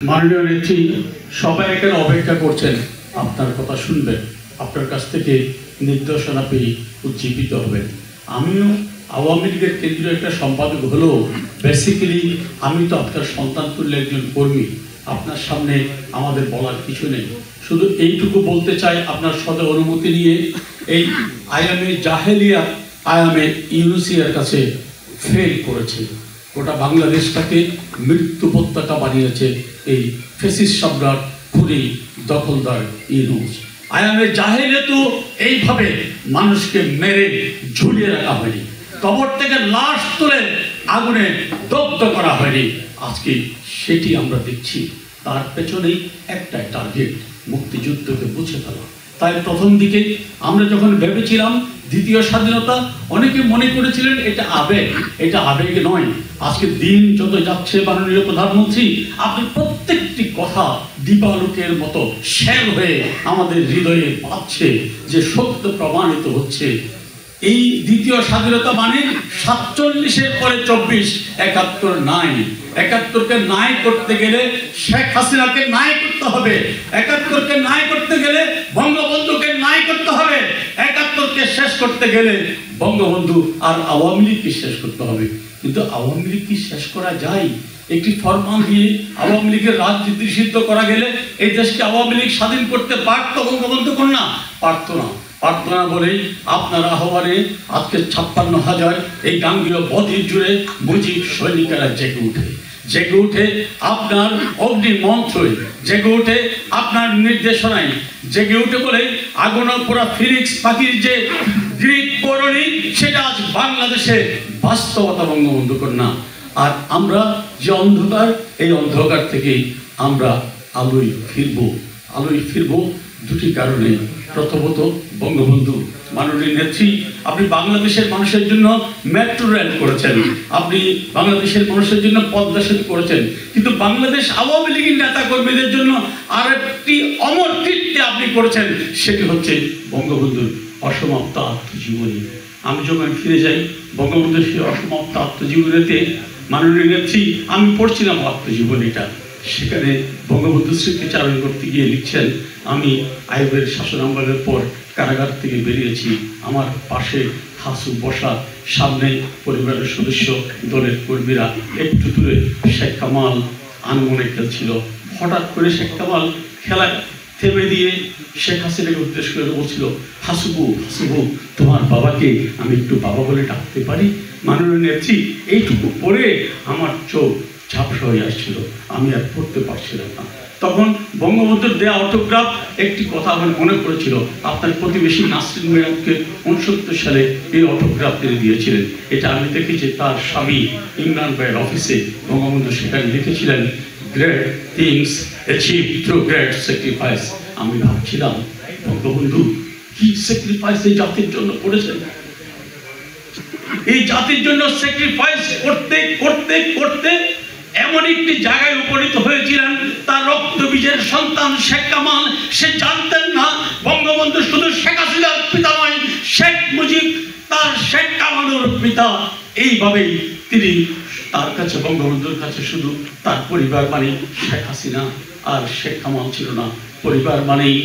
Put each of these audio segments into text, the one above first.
माननीय नेत्री सबाई एखाने अपेक्षा करছেন আপনার কথা শুনবেন আপনার কাছ থেকে নির্দেশনা পেয়ে উজ্জীবিত হবেন। আমিও আওয়ামী লীগের কেন্দ্রীয় একটা সম্পাদক হলো বেসিক্যালি আমি তো আপনার সন্তান তুল্য একজন কর্মী। আপনার সামনে আমাদের বলার কিছু নেই, শুধু এইটুকু বলতে চাই আপনার সদ অনুমতি নিয়ে এই আয়ামে জাহেলিয়া আয়ামে ইউনুসিয়ার কাছে ফেল করেছে। গোটা বাংলাদেশটাকে মৃত্যু উপত্যকা বানিয়েছে এই ফ্যাসিস্ট সম্রাট খুনি দখলদার ইউনুস। আয়ামে জাহেলে তো এইভাবে মানুষকে মেরে ঝুলিয়ে রাখা হয়নি, কবর থেকে লাশ তুলে আগুনে দগ্ধ করা হয়নি। আজকে সেটি আমরা দেখছি, তার পেছনেই একটাই টার্গেট, মুক্তিযুদ্ধকে মুছে ফেলা। তাই প্রথম দিকে আমরা যখন ভেবেছিলাম দ্বিতীয় স্বাধীনতা, অনেকে মনে করেছিলেন এটা আবেগ, এটা আবেগ নয়। আজকে দিন যত যাচ্ছে মাননীয় প্রধানমন্ত্রী, আপনি প্রত্যেকটি কথা দীপালোকের মতো শের হয়ে আমাদের হৃদয়ে বাজছে, যে সত্য প্রমাণিত হচ্ছে। এই দ্বিতীয় স্বাধীনতা মানে 47-এর পরে 24, 71 নাই। 71-কে নাই করতে গেলে শেখ হাসিনাকে নাই করতে হবে, 71-কে নাই করতে গেলে বঙ্গবন্ধুকে নাই করতে হবে, 71-কে শেষ করতে গেলে বঙ্গবন্ধু আর আওয়ামী লীগকে শেষ করতে হবে। কিন্তু আওয়ামী লীগ কি শেষ করা যায়? একটি ফরমান দিয়ে আওয়ামী লীগের রাজনীতি নিষিদ্ধ করা গেলে এই দেশকে আওয়ামী লীগ স্বাধীন করতে পারত বঙ্গবন্ধু কন্যা? পারত না। প্রার্থনা বলেই আপনার আহ্বানে আজকে 56,000 এই গাঙ্গীয় বদ্বীপ জুড়ে মুজিব সৈনিকেরা জেগে উঠে আপনার অগ্নি মন্ত্রই, জেগে উঠে আপনার নির্দেশনায়, জেগে উঠে বলে আগুন পোড়া ফিনিক্স পাখির যে গ্রিক পৌরাণিক, সেটা আজ বাংলাদেশে বাস্তবতা বঙ্গবন্ধু কন্যা। আর আমরা যে অন্ধকার, এই অন্ধকার থেকে আমরা আলোয় ফিরবো দুটি কারণে। প্রথমত বঙ্গবন্ধু মাননীয় নেত্রী, আপনি বাংলাদেশের মানুষের জন্য মেট্রো রেল করেছেন, আপনি বাংলাদেশের মানুষের জন্য পদ্মা সেতু করেছেন, কিন্তু বাংলাদেশ আওয়ামী লীগের নেতা কর্মীদের জন্য আরেকটি অমর কীর্তি আপনি করেছেন, সেটি হচ্ছে বঙ্গবন্ধুর অসমাপ্ত আত্মজীবনী। আমি যখন ফিরে যাই বঙ্গবন্ধুর সেই অসমাপ্ত আত্মজীবনীতে মাননীয় নেত্রী, আমি পড়ছিলাম আত্মজীবনীটা, সেখানে বঙ্গবন্ধু স্মৃতিচারণ করতে গিয়ে লিখছেন, আমি আইয়ুবের শাসনামলের পর কারাগার থেকে বেরিয়েছি, আমার পাশে হাসু বসা, সামনে পরিবারের সদস্য, দলের কর্মীরা, একটু দূরে শেখ কামাল আনমনে খেলছিল। হঠাৎ করে শেখ কামাল খেলা থেমে দিয়ে শেখ হাসিনাকে উদ্দেশ্য করে বলছিল, হাসুবু তোমার বাবাকে আমি একটু বাবা বলে ডাকতে পারি? মাননীয় নেত্রী, এইটুকু পরে আমার চোখ ঝাপসা হয়ে আসছিল, আমি আর পড়তে পারছিলাম না। তখন বঙ্গবন্ধুর দেয়া অটোগ্রাফ একটি কথা আমার মনে পড়েছিল, আপনার প্রতিবেশী নাসরিন ম্যাডামকে 69 সালে এই অটোগ্রাফ তিনি দিয়েছিলেন। এটা আমি দেখেছি তার স্বামী ইমরান ভাইয়ের অফিসে, বঙ্গবন্ধু সেখানে লিখেছিলেন, great things achieve through great sacrifice. আমি ভাবছিলাম বঙ্গবন্ধু কি স্যাক্রিফাইস এই জাতির জন্য করেছেন, এই জাতির জন্য স্যাক্রিফাইস করতে করতে করতে এমন একটি জায়গায় উপনীত হয়েছিলেন, তার রক্ত বীজের সন্তান শেখ কামাল, সে জানতেন না বঙ্গবন্ধু শুধু শেখ হাসিনার পিতা নয়, শেখ মুজিব তার শেখ কামালের পিতা। এইভাবেই তিনি তার কাছে, বঙ্গবন্ধুর কাছে শুধু তার পরিবার মানে শেখ হাসিনা আর শেখ কামাল ছিল না, পরিবার মানেই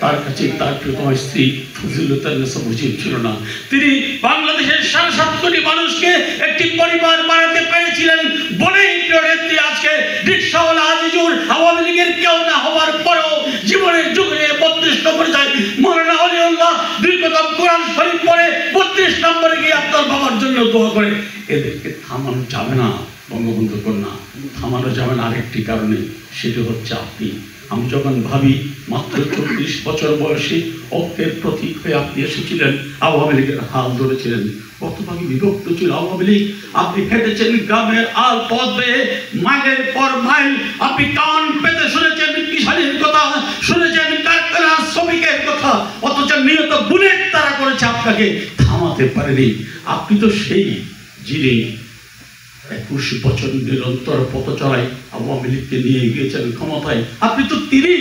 তার কাছে তার প্রিয়তম স্ত্রী ফজিলুন্নেসা মুজিব ছিল না। তিনি বাংলাদেশের 7.5 কোটি মানুষকে একটি পরিবার বানাতে পেরেছিলেন বলেই প্রিয় নেত্রী আজকে রিকশাওয়ালা আজিজুর আওয়ামী লীগের কেউ না হওয়ার পরেও জীবনের যুগে 32 নম্বরে যায় মাওলানা ওলিউল্লাহ 2 কদম কোরআন শরীফ পড়ে 32 নম্বরে গিয়ে আপনার বাবার জন্য দোয়া করে। এদেরকে থামানো যাবে না বঙ্গবন্ধু কন্যা, থামানো যাবে না আরেকটি কারণে, সেটি হচ্ছে আপনি। আমি যখন ভাবি মাত্র 34 বছর বয়সে ঐক্যের প্রতীক হয়ে আপনি এসেছিলেন, আওয়ামী লীগের হাল ধরেছিলেন, কত ভাগে বিভক্ত ছিল আওয়ামী লীগ। আপনি হেঁটেছেন গ্রামের আল পথ বেয়ে, মাইলের পর মাইল, আপনি কান পেতে শুনেছেন কিষাণের কথা, শুনেছেন কারখানা শ্রমিকের কথা, অথচ নিহত বুলেট তারা করেছে, আপনাকে থামাতে পারেনি। আপনি তো সেই যিনি 21 বছর নিরন্তর পথ চলায় আওয়ামী লীগকে নিয়ে গিয়েছেন ক্ষমতায়। আপনি তো তিনি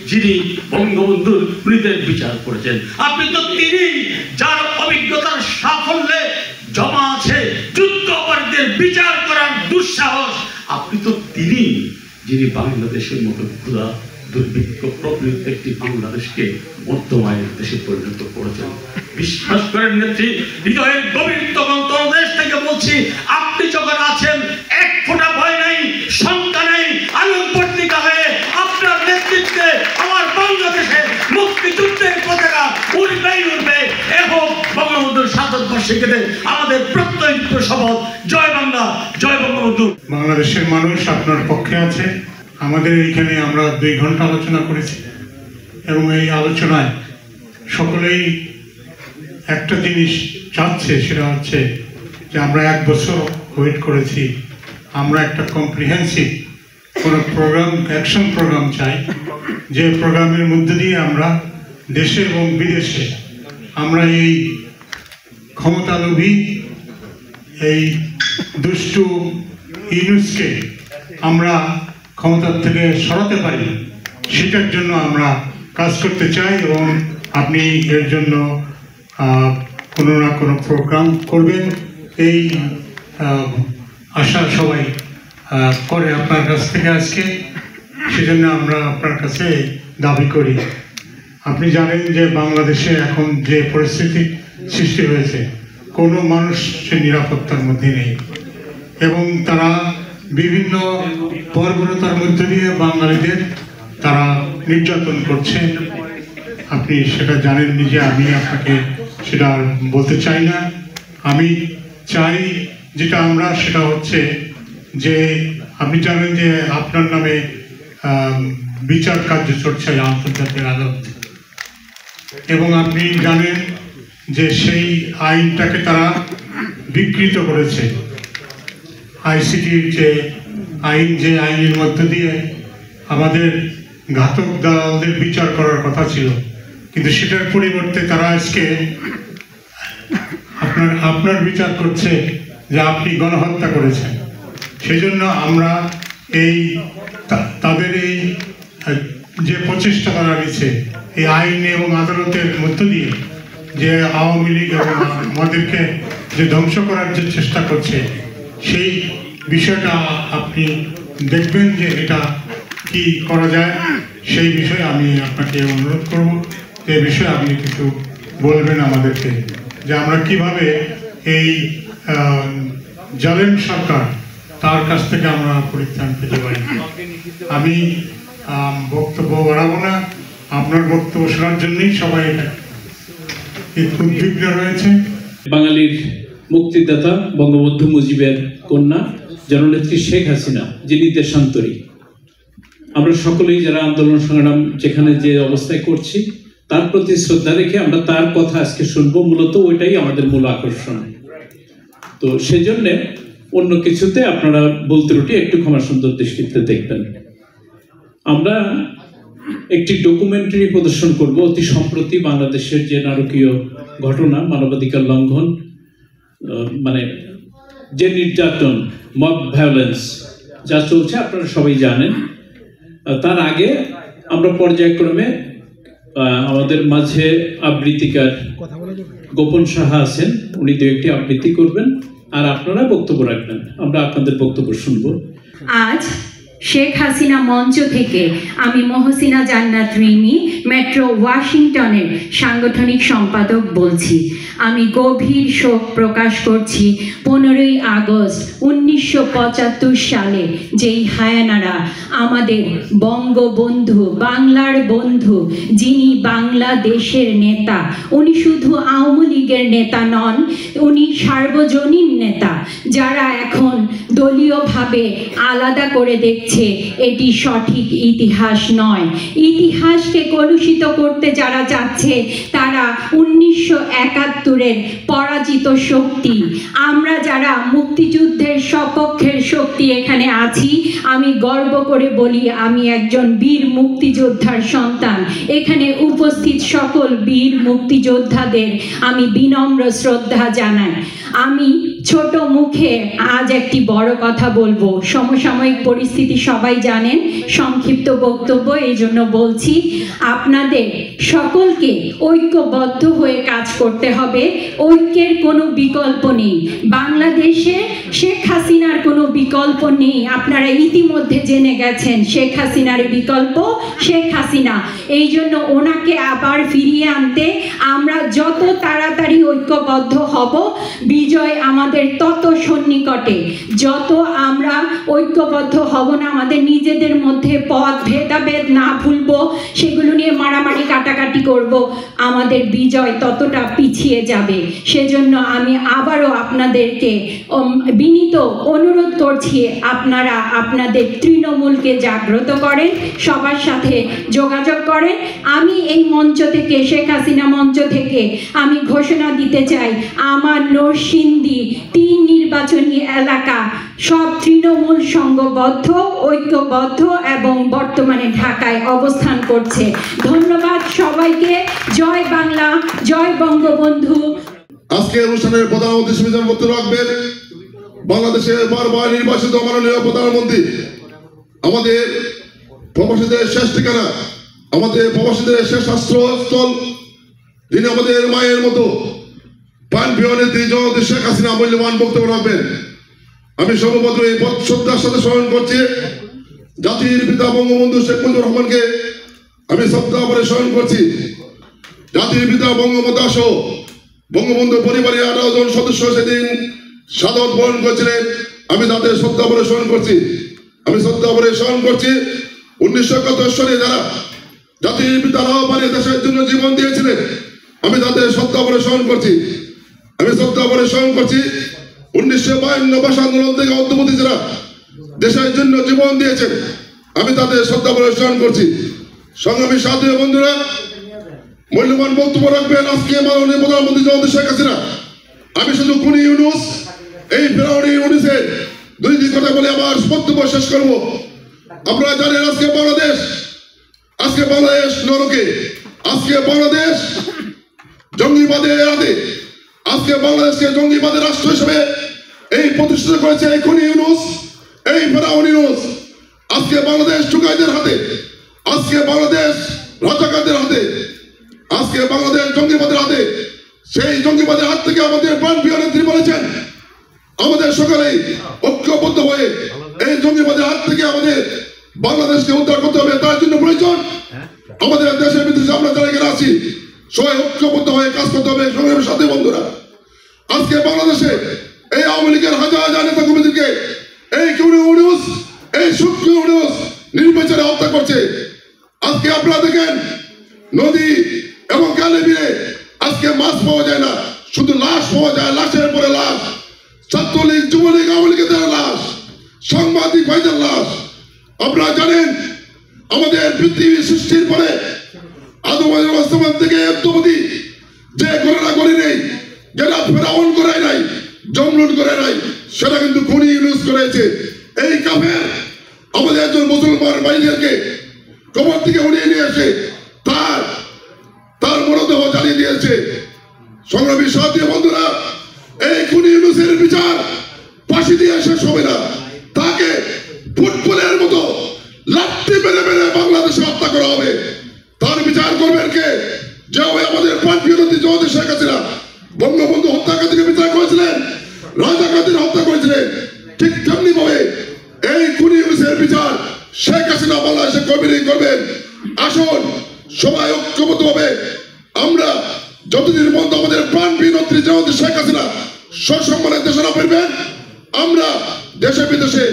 যিনি বঙ্গবন্ধুর মৃতের বিচার করেছেন, আপনি তো তিনি যার অভিজ্ঞতার সাফল্যে জমা আছে যুদ্ধ অপরাধীদের বিচার করার দুঃসাহস, আপনি তো তিনি যিনি বাংলাদেশের মতো ক্ষুধা দুর্ভিক্ষ প্রবৃত্ত একটি বাংলাদেশকে মধ্যমায়ের দেশে পরিণত করেছেন। বিশ্বাস করেন নেত্রী, হৃদয়ের গভীরতম তলদেশ থেকে বলছি, আপনি যখন আছেন এক ফোঁটা ভয় নাই, শঙ্কা নেই, আলোক পত্রিকা হয়ে আপনার নেতৃত্বে আমার বাংলাদেশে মুক্তিযুদ্ধের পতাকা উড়বেই উড়বে। এ হোক বঙ্গবন্ধুর শাহাদত বার্ষিকীতে আমাদের প্রত্যয়িত শপথ। জয় বাংলা, জয় বঙ্গবন্ধু। বাংলাদেশের মানুষ আপনার পক্ষে আছে। আমাদের এইখানে আমরা 2 ঘন্টা আলোচনা করেছি এবং এই আলোচনায় সকলেই একটা জিনিস চাচ্ছে, সেটা হচ্ছে যে আমরা 1 বছর ওয়েট করেছি, আমরা একটা কম্প্রিহেন্সিভ কোনো প্রোগ্রাম, অ্যাকশন প্রোগ্রাম চাই, যে প্রোগ্রামের মধ্যে দিয়ে আমরা দেশে এবং বিদেশে আমরা এই ক্ষমতালোভী, এই দুষ্টু ইউনুসকে আমরা ক্ষমতার থেকে সরাতে পারি, সেটার জন্য আমরা কাজ করতে চাই। এবং আপনি এর জন্য কোনো না কোনো প্রোগ্রাম করবেন, এই আশা সবাই করে আপনার কাছ থেকে আজকে। সেজন্য আমরা আপনার কাছে দাবি করি। আপনি জানেন যে বাংলাদেশে এখন যে পরিস্থিতি সৃষ্টি হয়েছে, কোনো মানুষ সে নিরাপত্তার মধ্যে নেই এবং তারা বিভিন্ন বর্বরতার মধ্যে দিয়ে বাঙালিদের তারা নির্যাতন করছে। আপনি সেটা জানেন নিজে, আমি আপনাকে সেটা আর বলতে চাই না। আমি চাই যেটা আমরা, সেটা হচ্ছে যে আপনি জানেন যে আপনার নামে বিচার কার্য চলছে আন্তর্জাতিক আদালত, এবং আপনি জানেন যে সেই আইনটাকে তারা বিকৃত করেছে। আইসিটির যে আইন, যে আইনের মধ্য দিয়ে আমাদের ঘাতক দালালদের বিচার করার কথা ছিল, কিন্তু সেটার পরিবর্তে তারা আজকে আপনার বিচার করছে যে আপনি গণহত্যা করেছেন। সেই জন্য আমরা এই তাদের এই যে প্রচেষ্টা তারা নিচ্ছে এই আইন এবং আদালতের মধ্য দিয়ে, যে আওয়ামী লীগ এবং আমাদেরকে যে ধ্বংস করার যে চেষ্টা করছে, সেই বিষয়টা আপনি দেখবেন যে এটা কি করা যায়। সেই বিষয়ে আমি আপনাকে অনুরোধ করব, এই বিষয়ে আপনি কিছু বলবেন আমাদেরকে, যে আমরা কিভাবে এই জালেম সরকার, তার কাছ থেকে আমরা পরিত্রাণ পেতে পারি। আমি বক্তব্য বাড়াবো না, আপনার বক্তব্য শোনার জন্যই সবাই উদ্বিগ্ন রয়েছে। বাঙালির মুক্তিদাতা বঙ্গবন্ধু মুজিবের কন্যা জননেত্রী শেখ হাসিনা, যিনি দেশান্তরী, আমরা সকলেই যারা আন্দোলন সংগ্রাম যেখানে যে অবস্থায় করছি, তার প্রতি শ্রদ্ধা রেখে আমরা তার কথা আজকে শুনবো। মূলত ওইটাই আমাদের মূল আকর্ষণ। তো সেই জন্যে অন্য কিছুতে আপনারা বলতে রুটি একটু ক্ষমা সুন্দর দৃষ্টিতে দেখবেন। আমরা একটি ডকুমেন্টারি প্রদর্শন করব অতি সম্প্রতি বাংলাদেশের যে নারকীয় ঘটনা, মানবাধিকার লঙ্ঘন, মানে যে নির্যাতন, মব ভায়োলেন্স যা চলছে আপনারা সবাই জানেন। তার আগে আমরা পর্যায়ক্রমে আমাদের মাঝে আবৃত্তিকার গোপন সাহা আছেন, উনি 2-1টি আবৃত্তি করবেন আর আপনারা বক্তব্য রাখবেন। আমরা আপনাদের বক্তব্য শুনব। আজ শেখ হাসিনা মঞ্চ থেকে আমি মহসিনা জান্নাত রিমি, মেট্রো ওয়াশিংটনের সাংগঠনিক সম্পাদক বলছি। আমি গভীর শোক প্রকাশ করছি 15ই আগস্ট 1975 সালে যেই হায়ানারা আমাদের বঙ্গবন্ধু, বাংলার বন্ধু, যিনি বাংলাদেশের নেতা, উনি শুধু আওয়ামী লীগের নেতা নন, উনি সার্বজনীন নেতা, যারা এখন দলীয়ভাবে আলাদা করে দেখছে এটি সঠিক ইতিহাস নয়। ইতিহাসকে কলুষিত করতে যারা যাচ্ছে তারা 1971-এর পরাজিত শক্তি। আমরা যারা মুক্তিযুদ্ধের সপক্ষের শক্তি এখানে আছি, আমি গর্ব করে বলি আমি একজন বীর মুক্তিযোদ্ধার সন্তান। এখানে উপস্থিত সকল বীর মুক্তিযোদ্ধাদের আমি বিনম্র শ্রদ্ধা জানাই। আমি ছোট মুখে আজ একটি বড় কথা বলবো। সমসাময়িক পরিস্থিতি সবাই জানেন, সংক্ষিপ্ত বক্তব্য এই জন্য বলছি। আপনাদের সকলকে ঐক্যবদ্ধ হয়ে কাজ করতে হবে। ঐক্যের কোনো বিকল্প নেই। বাংলাদেশে শেখ হাসিনার কোনো বিকল্প নেই। আপনারা ইতিমধ্যে জেনে গেছেন শেখ হাসিনার বিকল্প শেখ হাসিনা। এই জন্য ওনাকে আবার ফিরিয়ে আনতে আমরা যত তাড়াতাড়ি ঐক্যবদ্ধ হব, বিজয় আমাদের তত সন্নিকটে। যত আমরা ঐক্যবদ্ধ হব না, আমাদের নিজেদের মধ্যে পথ ভেদাভেদ না ভুলবো, সেগুলো নিয়ে মারামারি কাটাকাটি করব, আমাদের বিজয় ততটা পিছিয়ে যাবে। সেজন্য আমি আবারও আপনাদেরকে বিনীত অনুরোধ করছি, আপনারা আপনাদের তৃণমূলকে জাগ্রত করেন, সবার সাথে যোগাযোগ করেন। আমি এই মঞ্চ থেকে, শেখ হাসিনা মঞ্চ থেকে আমি ঘোষণা দিতে চাই, আমার নরসিংদী 3 নির্বাচনী এলাকা সব তৃণমূল সংঘবদ্ধ, ঐক্যবদ্ধ এবং বর্তমানে ঢাকায় অবস্থান করছে। ধন্যবাদ সবাইকে। জয় বাংলা, জয় বঙ্গবন্ধু। আজকে অনুষ্ঠানের প্রধানমন্ত্রী সুবিধার বক্তব্য রাখবেন বাংলাদেশের বারবার নির্বাচিত মাননীয় প্রধানমন্ত্রী, আমাদের প্রবাসীদের শেষ ঠিকানা, আমাদের প্রবাসীদের শেষ আশ্রয়স্থল, তিনি আমাদের মায়ের মতো প্রাণপ্রিয় নেত্রী জননেত্রী শেখ হাসিনা মূল্যবান বক্তব্য রাখবেন। আমি সর্বপ্রথম এই শ্রদ্ধার সাথে স্মরণ করছি জাতির পিতা বঙ্গবন্ধু শেখ মুজিবুর রহমানকে। আমি শ্রদ্ধা করে স্মরণ করছি জাতির পিতা বঙ্গবন্ধু সহ বঙ্গবন্ধু পরিবারের 18 জন সদস্য সেদিন শাহাদাত বরণ করেছিলেন। আমি তাদের শ্রদ্ধা করে স্মরণ করছি। আমি শ্রদ্ধা করে স্মরণ করছি 1971 সালে যারা জাতির পিতা রাহবারে দেশের জন্য জীবন দিয়েছিলেন, আমি তাদের শ্রদ্ধা করে স্মরণ করছি। আমি শ্রদ্ধা করে স্মরণ করছি 1952 ভাষা আন্দোলন থেকে অদ্যবধি যারা দেশের জন্য জীবন দিয়েছেন, আমি তাদের শ্রদ্ধা করে স্মরণ করছি। সংগ্রামী সাথী বন্ধুরা, মূল্যবান বক্তব্য রাখবেন আজকে মাননীয় প্রধানমন্ত্রী জননেত্রী শেখ হাসিনা। আমি শুধু খুনি ইউনূস, এই ফেরাউনি ইউনূসের 2টি কথা বলে আমার বক্তব্য শেষ করব। আপনারা জানেন আজকে বাংলাদেশ নরকে, আজকে বাংলাদেশ জঙ্গিবাদের হাতে, আজকে বাংলাদেশকে জঙ্গিবাদের রাষ্ট্র হিসেবে এই প্রতিষ্ঠিত করেছে এই খুনি ইউনূস, এই ফেরাউনি ইউনূস। আজকে বাংলাদেশ টুকাইদের হাতে, আজকে বাংলাদেশ রাজাকারদের হাতে, আজকে বাংলাদেশ জঙ্গিবাদের হাতে। সেই জঙ্গিবাদের হাত থেকে আমাদের প্রাণপ্রিয় নেত্রী বলেছেন আমাদের সকলেই ঐক্যবদ্ধ হয়ে এই জঙ্গিবাদের হাত থেকে আমাদের বাংলাদেশকে উদ্ধার করতে হবে। তার জন্য প্রয়োজন আমাদের দেশের বিদেশে আমরা যারা এখানে আছি সবাই ঐক্যবদ্ধ হয়ে কাজ করতে হবে। সংগ্রামের সাথে বন্ধুরা, আজকে বাংলাদেশে এই আওয়ামী লীগের হাজার হাজার নেতা কর্মীদেরকে এই খুনি ইউনূস, এই সূক্ষ্ম ইউনূস নির্বিচারে হত্যা করছে। আজকে আপনারা দেখেন নদী এবং খালে বিলে আজকে মাছ পাওয়া যায় না, শুধু লাশ পাওয়া যায়, লাশের পরে লাশ। ছাত্রলীগ, যুবলীগ, আওয়ামী লীগের লাশ, সাংবাদিক ভাইদের লাশ। আপনারা জানেন আমাদের পৃথিবী সৃষ্টির পরে আদমের অবস্থান থেকে অদ্যাবধি যে ঘটনা ঘটে নেই, যেটা ফেরাউন করে নাই, জমরুদ করে নাই, সেটা কিন্তু খুনি ইউনূস করেছে। এই কাফের আমাদের একজন মুসলমান ভাইদেরকে কবর থেকে উঠিয়ে নিয়ে এসে তার মরদেহ জ্বালিয়ে দিয়েছে। সংগ্রামী সাথী বন্ধুরা, এই খুনি ইউনূসের বিচার ফাঁসি দিয়ে শেষ হবে না। তাকে ফুটবলের মতো লাথি মেরে মেরে বাংলাদেশে হত্যা করা হবে। তার বিচার করবেন কে? যেভাবে আমাদের প্রাণপ্রিয় নেত্রী জননেত্রী শেখ হাসিনা বঙ্গবন্ধু হত্যাকারীকে বিচার করেছিলেন, রাজাকারদের হত্যা করেছিলেন, ঠিক তেমনি ভাবে এই খুনি ইউনূসের বিচার শেখ হাসিনা বাংলাদেশে করবেন। আসুন সবাই ঐক্যবদ্ধ হবে। আমরা যতদিন পর্যন্ত আমাদের প্রাণপ্রিয় নেত্রী জননেত্রী শেখ হাসিনা সসম্মানে দেশে না ফিরবেন, আমরা দেশে বিদেশে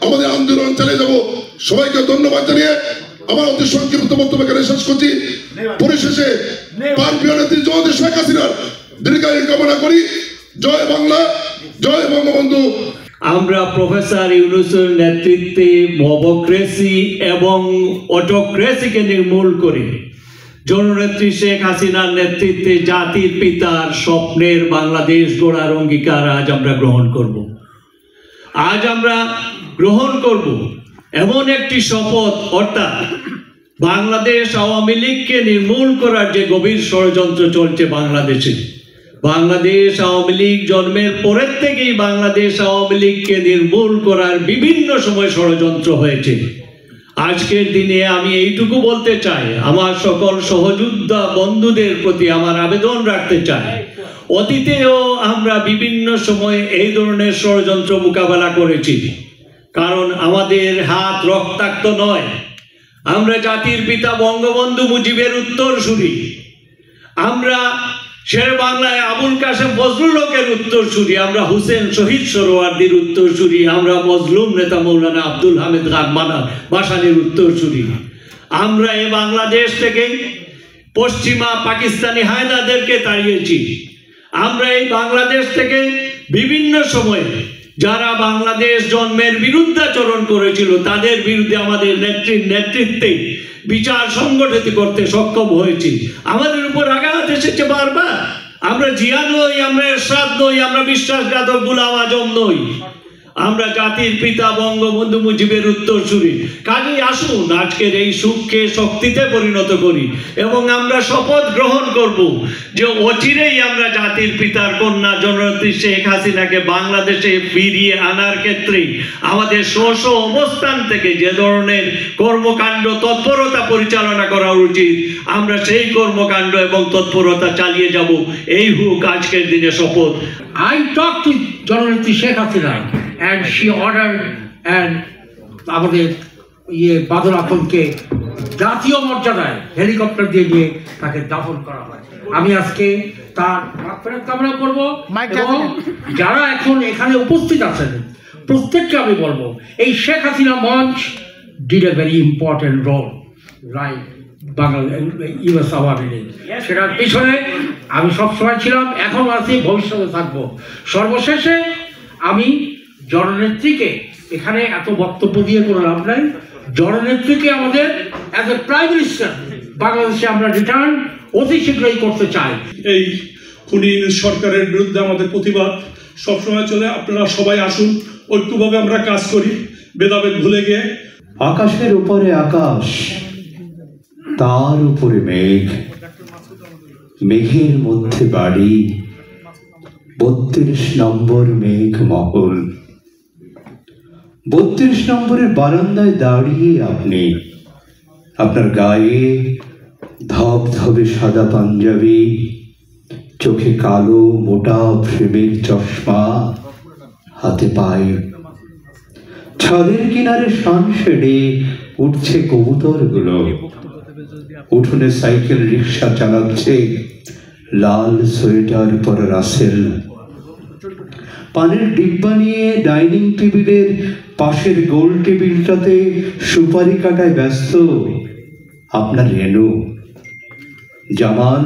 আমাদের আন্দোলন চালিয়ে যাব। সবাইকে ধন্যবাদ জানিয়ে আমার অতি সংক্ষিপ্ত বক্তব্য এখানে শেষ করছি। পরিশেষে প্রাণপ্রিয় নেত্রী জননেত্রী শেখ হাসিনার দীর্ঘায়ু কামনা করি। জয় বাংলা, জয় বঙ্গবন্ধু। আমরা প্রফেসর ইউনূসের নেতৃত্বে মবক্রেসি এবং অটোক্রেসিকে নির্মূল করে জননেত্রী শেখ হাসিনার নেতৃত্বে জাতির পিতার স্বপ্নের বাংলাদেশ গড়ার অঙ্গীকার আজ আমরা গ্রহণ করব। আজ আমরা গ্রহণ করব এমন একটি শপথ, অর্থাৎ বাংলাদেশ আওয়ামী লীগকে নির্মূল করার যে গভীর ষড়যন্ত্র চলছে বাংলাদেশে, বাংলাদেশ আওয়ামী লীগ জন্মের পরের থেকেই বাংলাদেশ আওয়ামী লীগকে নির্মূল করার বিভিন্ন সময় ষড়যন্ত্র হয়েছে। আজকের দিনে আমি এইটুকু বলতে চাই, আমার সকল সহযোদ্ধা বন্ধুদের প্রতি আমার আবেদন রাখতে চাই, অতীতেও আমরা বিভিন্ন সময়ে এই ধরনের ষড়যন্ত্র মোকাবেলা করেছি, কারণ আমাদের হাত রক্তাক্ত নয়। আমরা জাতির পিতা বঙ্গবন্ধু মুজিবের উত্তরসূরি, আমরা শের বাংলায় আবুল কাসেম ফজলুল হকের উত্তরসূরি, আমরা হুসেন শহীদ সোহরাওয়ার্দীর উত্তরসূরি, আমরা মজলুম নেতা মৌলানা আব্দুল হামিদ বাসানির উত্তরসূরি। আমরা এই বাংলাদেশ থেকে পশ্চিমা পাকিস্তানি হায়দারদেরকে তাড়িয়েছি। আমরা এই বাংলাদেশ থেকে বিভিন্ন সময়ে যারা বাংলাদেশ জন্মের বিরুদ্ধাচরণ করেছিল তাদের বিরুদ্ধে আমাদের নেতৃত্বে বিচার সংগঠিত করতে সক্ষম হয়েছি। আমাদের উপর আঘাত এসেছে বারবার। আমরা জিয়া নই, আমরা এরশাদ নই, আমরা বিশ্বাসঘাতক গোলাম আজম নই, আমরা জাতির পিতা বঙ্গবন্ধু মুজিবের উত্তরসূরি। কাজেই আসুন আজকের এই সুখকে শক্তিতে পরিণত করি এবং আমরা শপথ গ্রহণ করব যে অচিরেই আমরা জাতির পিতার কন্যা জননেত্রী শেখ হাসিনাকে বাংলাদেশে ফিরিয়ে আনার ক্ষেত্রে আমাদের স্ব অবস্থান থেকে যে ধরনের কর্মকাণ্ড তৎপরতা পরিচালনা করা উচিত, আমরা সেই কর্মকাণ্ড এবং তৎপরতা চালিয়ে যাব। এই হোক আজকের দিনে শপথ। I talked to জননেত্রী Sheikh Hasina and she ordered and আমাদের বাদল আখনকে জাতীয় মর্যাদায় হেলিকপ্টার দিয়ে গিয়ে তাকে দাফন করা হয়। আমি আজকে তার মাগফিরাত কামনা করব এবং যারা এখন এখানে উপস্থিত আছেন প্রত্যেককে আমি বলবো এই শেখ হাসিনা মঞ্চ did a very important role right US Awami League, সেটার পিছনে আমি সবসময় ছিলাম, এখনও আছি, ভবিষ্যতে থাকবো। সর্বশেষে আমি জননেত্রীকে এখানে এত বক্তব্য দিয়ে কোনো লাভ নাই, জননেত্রীকে আমাদের অ্যাজ এ প্রাইম মিনিস্টার বাংলাদেশে আমরা রিটার্ন অতি শীঘ্রই করতে চাই। এই খুনি সরকারের বিরুদ্ধে আমাদের প্রতিবাদ সবসময় চলে। আপনারা সবাই আসুন, ঐক্যভাবে আমরা কাজ করি, ভেদাভেদ ভুলে গিয়ে। আকাশের উপরে আকাশ, তার উপরে মেঘ, মেঘের মধ্যে বাড়ি, 32 নম্বর মেঘ মহল। 32 নম্বরের বারান্দায় দাঁড়িয়ে আপনি, আপনার গায়ে ধবধবে সাদা পাঞ্জাবি, চোখে কালো মোটা ফ্রেমের চশমা, হাতে পায়ে ছাদের কিনারে সানশেডে উঠছে কবুতরগুলো, উঠোনে সাইকেল রিক্সা চালাচ্ছে লাল সোয়েটার পরা রাসেল, পানের ডিব্বা নিয়ে ডাইনিং টেবিলের পাশের গোল টেবিলটাতে সুপারি কাটায় ব্যস্ত আপনার রেনু। জামাল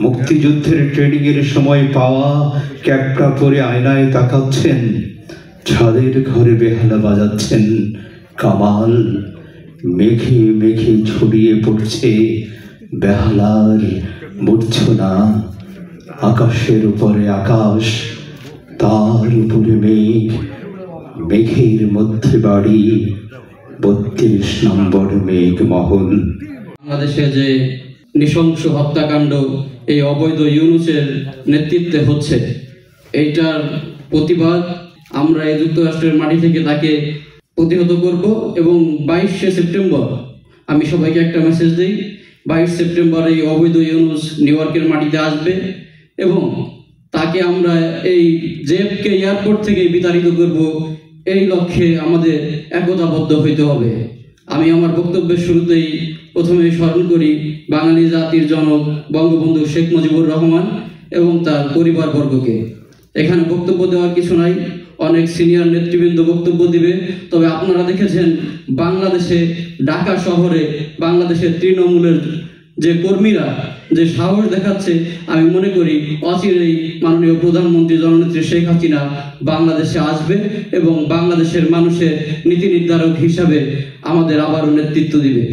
মুক্তিযুদ্ধের ট্রেনিং এর সময় পাওয়া ক্যাপটা পরে আয়নায় তাকাচ্ছেন, ছাদের ঘরে বেহালা বাজাচ্ছেন। কামাল মেঘে মেঘে ছড়িয়ে পড়ছে বেহালার মূর্ছনা। আকাশের উপরে আকাশ, তার উপরে মেঘ, মেঘের মধ্যে বাড়ি, 32 নম্বর মেঘ মহল। বাংলাদেশে যে নৃশংস হত্যাকাণ্ড এই অবৈধ ইউনূসের নেতৃত্বে হচ্ছে, এইটার প্রতিবাদ আমরা এই যুক্তরাষ্ট্রের মাটি থেকে তাকে প্রতিহত করব। এবং 22শে সেপ্টেম্বর আমি সবাইকে একটা মেসেজ দিই, 22 সেপ্টেম্বর এই অবৈধ ইউনূস নিউ ইয়র্কের মাটিতে আসবে এবং তাকে আমরা এই জেফকে এয়ারপোর্ট থেকে বিতাড়িত করব। এই লক্ষ্যে আমাদের একতাবদ্ধ হইতে হবে। আমি আমার বক্তব্যের শুরুতেই প্রথমে স্মরণ করি বাঙালি জাতির জনক বঙ্গবন্ধু শেখ মুজিবুর রহমান এবং তার পরিবারবর্গকে। এখানে বক্তব্য দেওয়ার কিছু নাই, অনেক সিনিয়র নেতৃবৃন্দ বক্তব্য দিবে। তবে আপনারা দেখেছেন বাংলাদেশে ঢাকা শহরে বাংলাদেশের তৃণমূলের যে কর্মীরা যে সাহস দেখাচ্ছে, আমি মনে করি অচিরেই মাননীয় প্রধানমন্ত্রী জননেত্রী শেখ হাসিনা বাংলাদেশে আসবে এবং বাংলাদেশের মানুষের নীতি নির্ধারক হিসাবে আমাদের আবারও নেতৃত্ব দিবে।